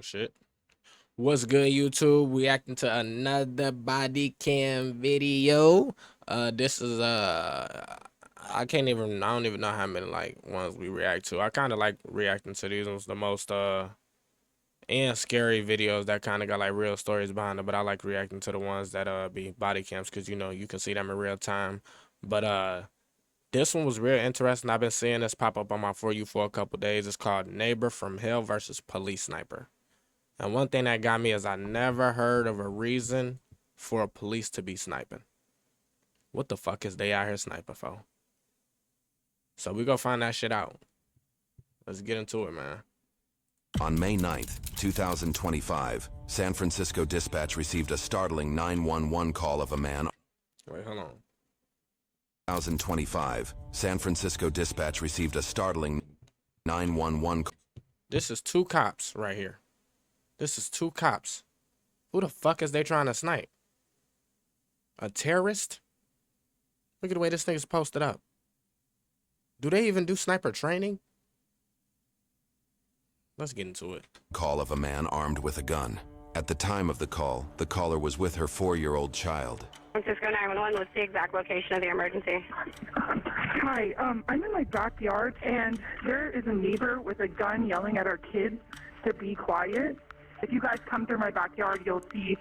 shit. What's good, YouTube? Reacting to another body cam video. This is I don't even know how many like ones we react to. I kind of like reacting to these ones the most and scary videos that kind of got like real stories behind it. But I like reacting to the ones that be body cams because you can see them in real time. But this one was real interesting. I've been seeing this pop up on my For You for a couple days. It's called Neighbor from Hell versus Police Sniper. And one thing that got me is I never heard of a reason for a police to be sniping. What the fuck is they out here sniping for? So we go find that shit out. Let's get into it, man. On May 9th, 2025, San Francisco Dispatch received a startling 911 call of a man. Wait, hold on. 2025, San Francisco Dispatch received a startling 911 call. This is two cops right here. This is two cops. Who the fuck is they trying to snipe? A terrorist? Look at the way this thing is posted up. Do they even do sniper training? Let's get into it. Call of a man armed with a gun. At the time of the call, the caller was with her 4-year-old child. Francisco 911, what's the exact location of the emergency? Hi, I'm in my backyard, and there is a neighbor with a gun yelling at our kids to be quiet. If you guys come through my backyard, you'll see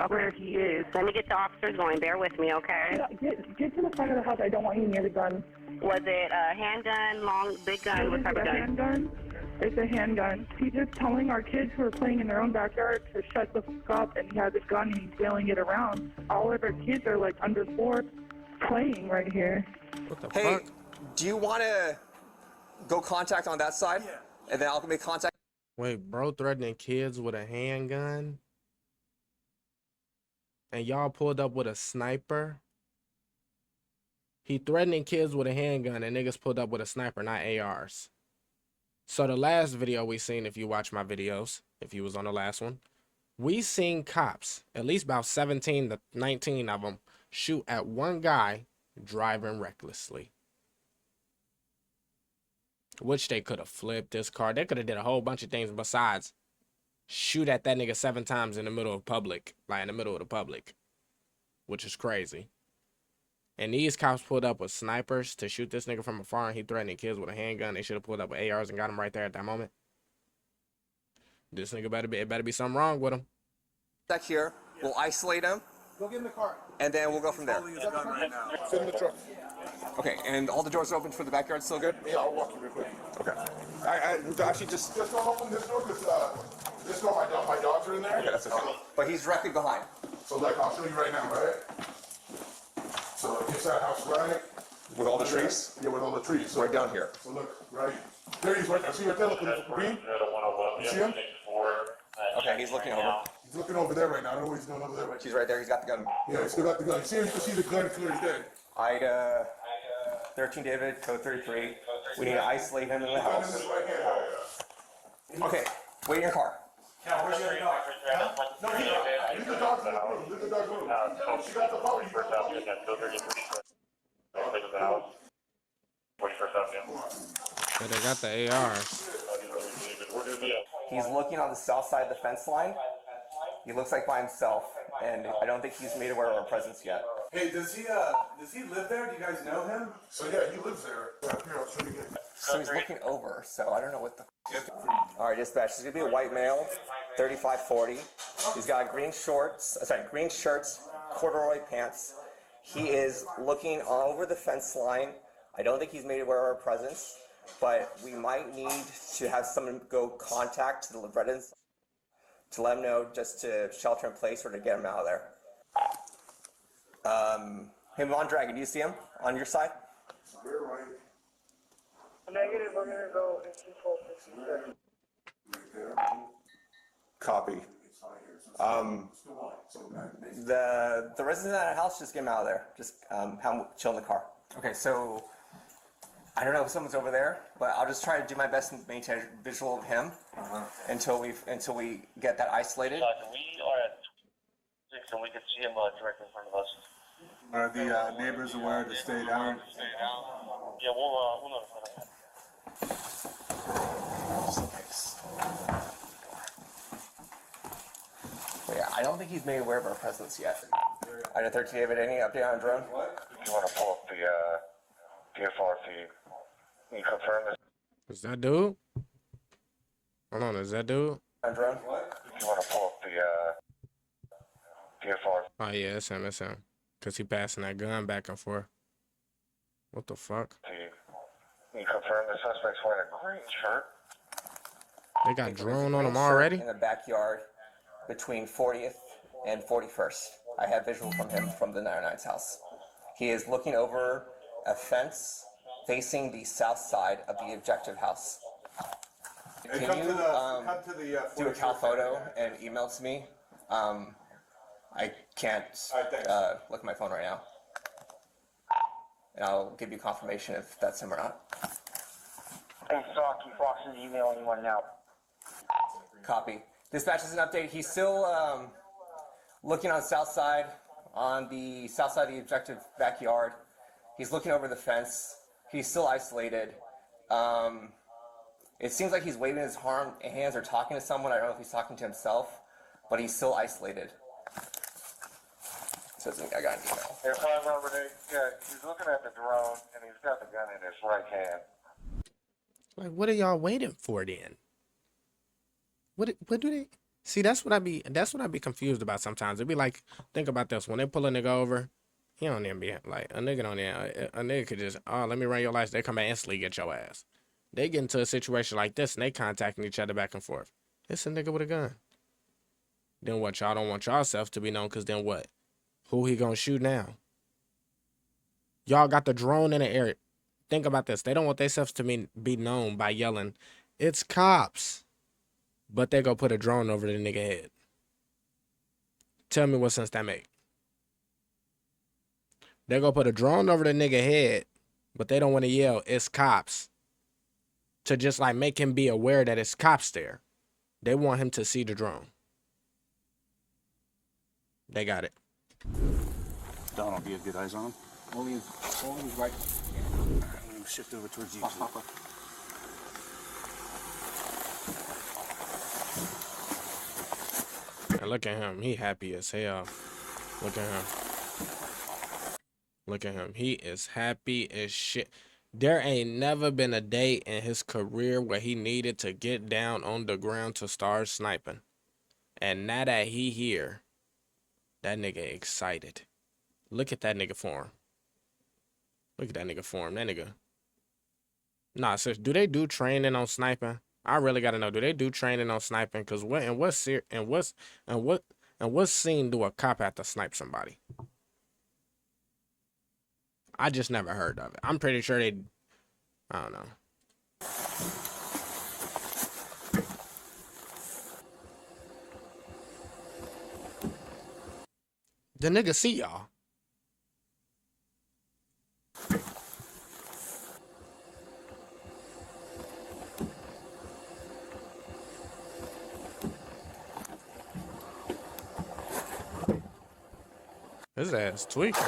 where he is. Let me get the officers going. Bear with me, okay? Yeah, get to the front of the house. I don't want you near the gun. Was it a handgun, long, big gun? What type of gun? Handgun. It's a handgun. He's just telling our kids who are playing in their own backyard to shut the fuck up, and he has a gun and he's wheeling it around. All of our kids are like under 4 playing right here. What the Hey, fuck? do you want to go contact on that side? Yeah. And then I'll make contact. Wait, bro threatening kids with a handgun? And y'all pulled up with a sniper? He threatening kids with a handgun and niggas pulled up with a sniper, not ARs. So the last video we seen, if you watch my videos, if you was on the last one, we seen cops, at least about 17 to 19 of them, shoot at one guy driving recklessly. Which they could have flipped this car. They could have did a whole bunch of things besides shoot at that nigga 7 times in the middle of public, like in the middle of the public, which is crazy. And these cops pulled up with snipers to shoot this nigga from afar, and he threatening kids with a handgun. They should have pulled up with ARs and got him right there at that moment. This nigga better be something wrong with him. Back here. We'll isolate him. Go get in the car. And then we'll go from there. Holding his gun right now. Sit in the truck. Okay, and all the doors are open for the backyard. Still good? Yeah, I'll walk you real quick. Okay. I actually just don't open this door because this door my dogs are in there. Okay, that's okay. But he's directly behind. So like I'll show you right now, right? So it's that house right With all the trees? Yeah, with all the trees. So, Right down here. So look, right there he is right there. See right there, looking for green? You see him? Okay, he's looking over. He's looking over there right now. I don't know what he's doing over there right He's right there. He's got the gun. Yeah, he's still got the gun. You see him? You can see the gun clear as day. Ida 13 David, code 33. We need to isolate him in the Gun in house. his right hand. Okay, wait in your car. Yeah, where's the other dog? No, leave the dogs in the room. Leave the dogs in the room. She got the power. You got the power. So they got the ARs. He's looking on the south side of the fence line. He looks like by himself, and I don't think he's made aware of our presence yet. Hey, does he live there? Do you guys know him? So yeah, he lives there. Here, I'll show you again. So he's looking over, so I don't know what the... Alright, dispatch, there's gonna be a white male, 35-40. He's got green shirts, corduroy pants. He is looking over the fence line. I don't think he's made aware of our presence, but we might need to have someone go contact the residents to let him know just to shelter in place or to get him out of there. Him on Dragon, do you see him on your side? We're right. Negative, we're gonna go into full 66. Copy. The resident at the house, just get him out of there. Just have him chill in the car. Okay, so I don't know if someone's over there, but I'll just try to do my best to maintain a visual of him until we get that isolated. We are at 6 and we can see him directly in front of us. Are the neighbors aware to stay down? Yeah, we'll notify them. I don't think he's made aware of our presence yet. Item 13, David, any update on drone? If you want to pull up the PFR feed, can you confirm this? Is that dude? Hold on, is that dude? On drone? If you want to pull up the PFR Oh yeah, it's him, it's him. Cause he passing that gun back and forth. What the fuck? feed, can you confirm the suspect's wearing a green shirt? They got drone on Green him already? shirt in the backyard between 40th and 41st. I have visual from him from the 909's house. He is looking over a fence facing the south side of the objective house. Hey, Can come you to the do a cal photo and email it to me? I can't All right, thanks. look at my phone right now. And I'll give you confirmation if that's him or not. Hey, Saki, Fox is emailing you one now. Copy. Dispatch is an update. He's still looking on the south side of the objective backyard. He's looking over the fence. He's still isolated. It seems like he's waving his hands or talking to someone. I don't know if he's talking to himself, but he's still isolated. So I got an email. Hey, 5 Robert 8, yeah, he's looking at the drone and he's got the gun in his right hand. Like, what are y'all waiting for then? What do they see? That's what I be confused about sometimes. It'd be like, think about this: when they pull a nigga over, he don't even be like a nigga don't even a nigga could just let me run your lights. They come back instantly get your ass. They get into a situation like this and they contacting each other back and forth. It's a nigga with a gun. Then what? Y'all don't want yourself to be known, cause then what? Who he gonna shoot now? Y'all got the drone in the area. Think about this. They don't want themselves to be known by yelling, "It's cops." But they go put a drone over the nigga head. Tell me what sense that make. They go put a drone over the nigga head, but they don't want to yell, "It's cops." To just like make him be aware that it's cops there. They want him to see the drone. They got it. Donald, do you have good eyes on him? Only right. I'm going to shift over towards you. And look at him. He happy as hell. Look at him. Look at him. He is happy as shit. There ain't never been a day in his career where he needed to get down on the ground to start sniping. And now that he here, that nigga excited. Look at that nigga form. Look at that nigga form. That nigga. Nah, sis, do they do training on sniping? I really gotta know. Do they do training on sniping? Cause what scene do a cop have to snipe somebody? I just never heard of it. I'm pretty sure they. I don't know. The nigga see y'all. His ass tweaking.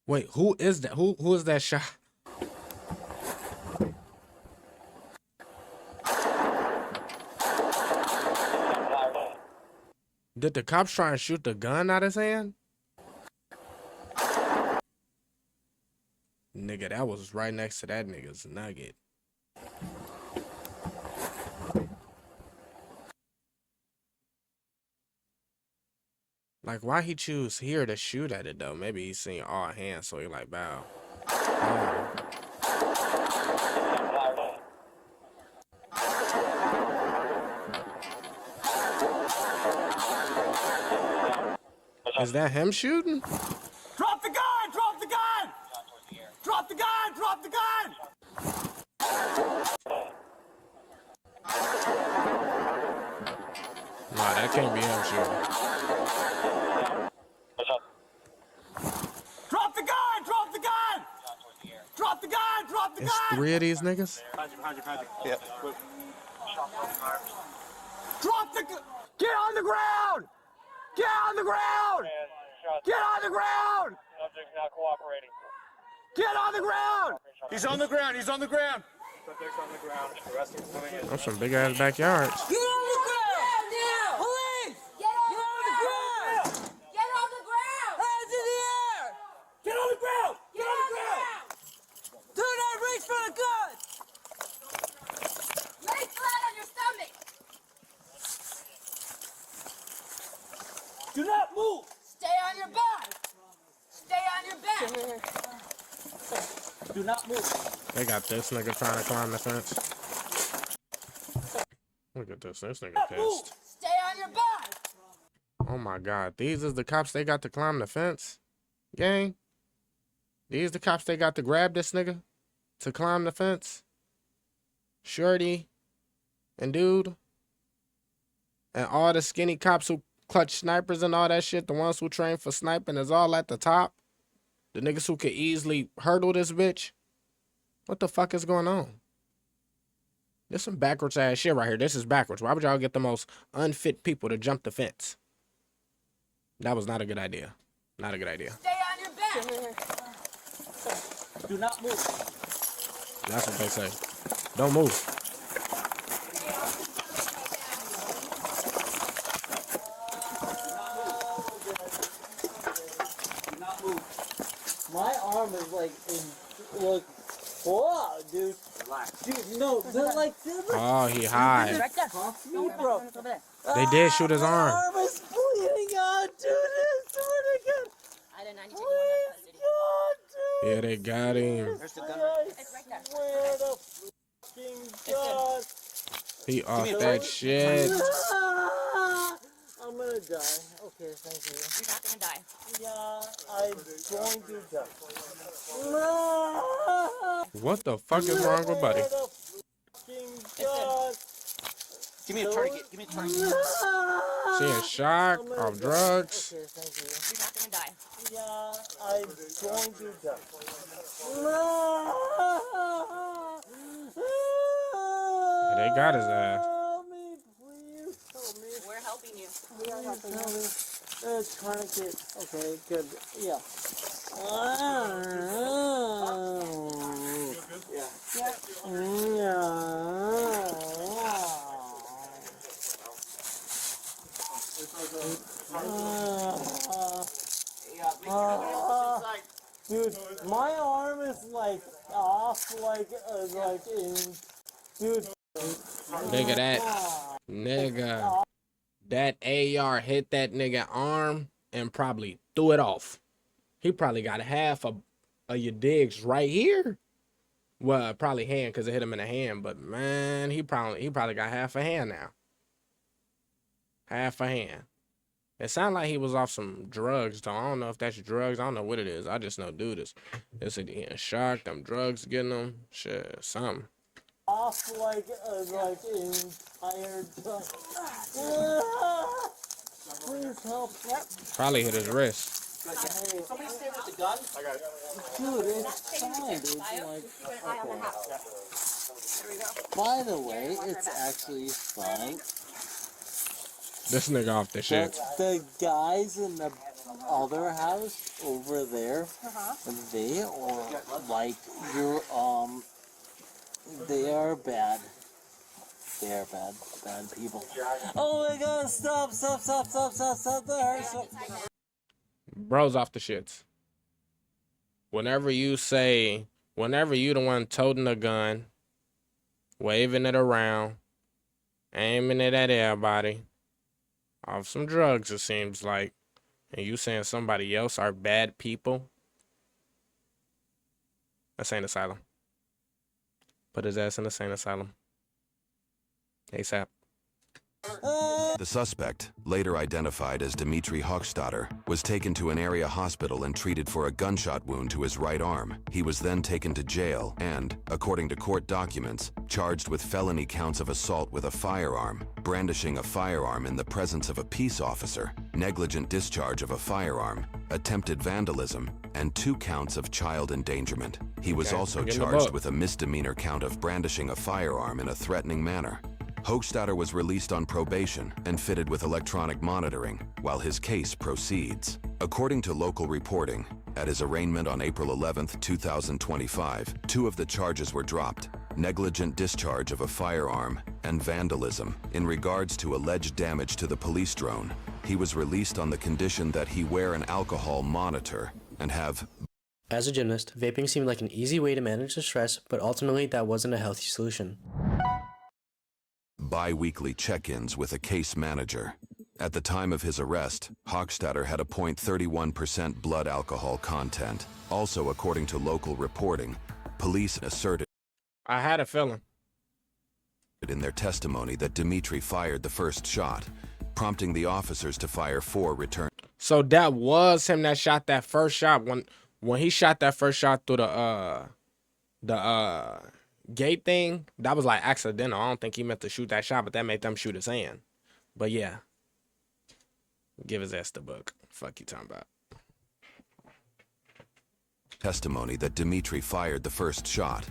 Wait, who is that? Who is that shot? Did the cops try and shoot the gun out of his hand? Nigga, that was right next to that nigga's nugget. Like, why he choose here to shoot at it, though? Maybe he's seen all hands, so he like, bow. Is that him shooting? Drop the gun! Drop the gun! Drop the gun! Drop the gun! Nah, that can't be him shooting. Drop the gun! Drop the gun! Drop the gun! Drop the gun! It's 3 of these niggas? Yeah. Drop the gun! Get on the ground! Get on the ground! Get on the ground! Subject's not cooperating. Get on the ground! He's on the ground. He's on the ground. Subject's on the ground. Arresting swimming in. That's some big ass backyards. Get on the ground now! Police! Get on the ground! Get on the ground! Hands in the air! Get on the ground! Get on the ground! Do not reach for the gun! Lay flat on your stomach! Do not move! Stay on your back! Stay on your back! Do not move. They got this nigga trying to climb the fence. Look at this. This nigga pissed. Stay on your back! Oh my god. These is the cops they got to climb the fence? Gang? These the cops they got to grab this nigga to climb the fence? Shorty and dude? And all the skinny cops who clutch snipers and all that shit, the ones who train for sniping is all at the top? The niggas who could easily hurdle this bitch? What the fuck is going on? This some backwards ass shit right here. This is backwards. Why would y'all get the most unfit people to jump the fence? That was not a good idea. Not a good idea. Stay on your back! Do not move. That's what they say. Don't move. Do not move. My arm is like look. Whoa, dude. Dude, no, they're like Oh, he high. me, bro. They did shoot his arm. My arm is bleeding out, dude. It's really good. I didn't know Please, God, dude. Yeah, they got him. It's right there. Swear to fucking God. He off that shit. I'm gonna die. Okay, thank you. You're not gonna die. Yeah, I'm going to die. What the fuck is wrong with Buddy? Give me a target. Give me a target. She in shock, off drugs. Okay, thank you. You're not gonna die. Yeah, I'm going to die. They got his ass. Help me, please. Help me. We're helping you. Help me. Tourniquet. Okay, good. Yeah. Dude, my arm is like off, like in, dude. Nigga, that AR hit that nigga arm and probably threw it off. He probably got half of your digs right here. Well, probably hand because it hit him in the hand, but man, he probably got half a hand now. Half a hand. It sounded like he was off some drugs, though. I don't know if that's drugs. I don't know what it is. I just know dude is in shock. Them drugs getting him. Shit, something. Off like in tired. Please help. Probably hit his wrist. Somebody stay with the gun. I got it. Dude, it's fine, dude. Like, okay. By the way, it's actually fine. This nigga off the shit. The guys in the other house over there, they are like they are bad. They are bad people. Oh my God! Stop! Bro's off the shits. Whenever you the one toting a gun, waving it around, aiming it at everybody, off some drugs it seems like, and you saying somebody else are bad people, insane asylum. Put his ass in the insane asylum. ASAP. The suspect, later identified as Dimitri Hochstadter, was taken to an area hospital and treated for a gunshot wound to his right arm. He was then taken to jail and, according to court documents, charged with felony counts of assault with a firearm, brandishing a firearm in the presence of a peace officer, negligent discharge of a firearm, attempted vandalism, and 2 counts of child endangerment. He was also charged with a misdemeanor count of brandishing a firearm in a threatening manner. Hochstadter was released on probation and fitted with electronic monitoring while his case proceeds. According to local reporting, At his arraignment on April 11, 2025, 2 of the charges were dropped: negligent discharge of a firearm and vandalism. In regards to alleged damage to the police drone, he was released on the condition that he wear an alcohol monitor and have... As a gymnast, vaping seemed like an easy way to manage the stress, but ultimately that wasn't a healthy solution. Bi-weekly check-ins with a case manager. At the time of his arrest, Hochstadter had a 0.31% blood alcohol content. Also, according to local reporting, police asserted I had a feeling in their testimony that Dimitri fired the first shot, prompting the officers to fire 4 return. So that was him that shot that first shot. When he shot that first shot through the gate thing, that was like accidental. I don't think he meant to shoot that shot, but that made them shoot his hand. But yeah, give his ass the book. Fuck you talking about. Testimony that Dimitri fired the first shot,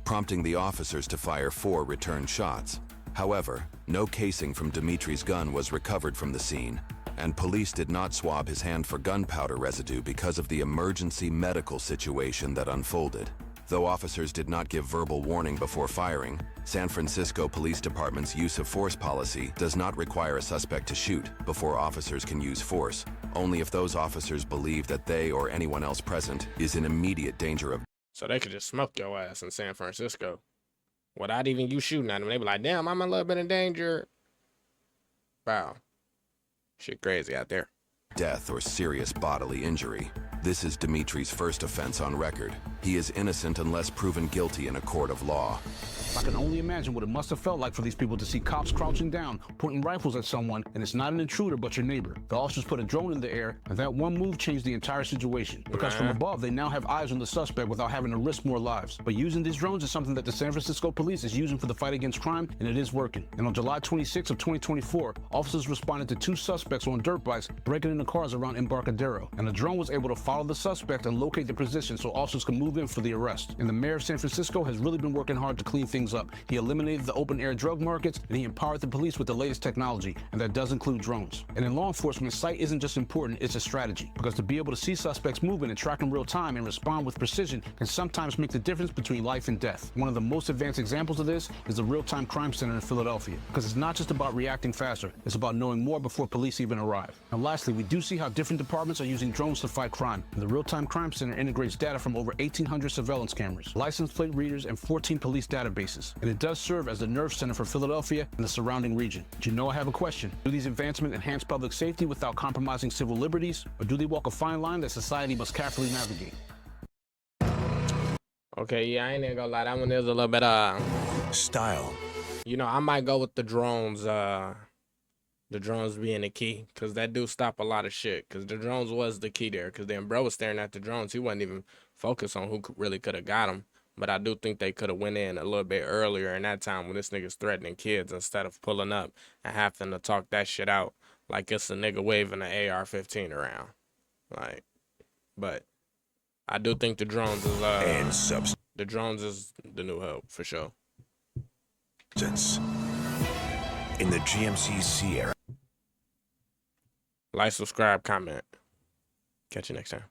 prompting the officers to fire 4 return shots. However, no casing from Dimitri's gun was recovered from the scene, and police did not swab his hand for gunpowder residue because of the emergency medical situation that unfolded. Though officers did not give verbal warning before firing, San Francisco Police Department's use of force policy does not require a suspect to shoot before officers can use force, only if those officers believe that they or anyone else present is in immediate danger of... So they could just smoke your ass in San Francisco without even you shooting at them. They be like, damn, I'm a little bit in danger. Wow. Shit crazy out there. Death or serious bodily injury. This is Dimitri's first offense on record. He is innocent unless proven guilty in a court of law. I can only imagine what it must have felt like for these people to see cops crouching down, pointing rifles at someone, and it's not an intruder but your neighbor. The officers put a drone in the air, and that one move changed the entire situation. Because from above, they now have eyes on the suspect without having to risk more lives. But using these drones is something that the San Francisco police is using for the fight against crime, and it is working. And on July 26 of 2024, officers responded to 2 suspects on dirt bikes breaking into cars around Embarcadero, and the drone was able to follow the suspect and locate the position so officers could move in for the arrest. And the mayor of San Francisco has really been working hard to clean things up. He eliminated the open-air drug markets, and he empowered the police with the latest technology, and that does include drones. And in law enforcement, sight isn't just important, it's a strategy. Because to be able to see suspects moving and track in real time and respond with precision can sometimes make the difference between life and death. One of the most advanced examples of this is the Real-Time Crime Center in Philadelphia. Because it's not just about reacting faster, it's about knowing more before police even arrive. And lastly, we do see how different departments are using drones to fight crime. And the Real-Time Crime Center integrates data from over 1,800 surveillance cameras, license plate readers, and 14 police databases. And it does serve as the nerve center for Philadelphia and the surrounding region. But you know, I have a question. Do these advancements enhance public safety without compromising civil liberties? Or do they walk a fine line that society must carefully navigate? Okay, yeah, I ain't even gonna lie. That one is a little bit, Style. You know, I might go with the drones being the key, because that do stop a lot of shit, because the drones was the key there, because then bro was staring at the drones. He wasn't even focused on who really could have got him. But I do think they could have went in a little bit earlier in that time when this nigga's threatening kids instead of pulling up and having to talk that shit out like it's a nigga waving an AR-15 around. Like, but I do think the drones is the drones is the new hope for sure. In the GMC Sierra. Like, subscribe, comment. Catch you next time.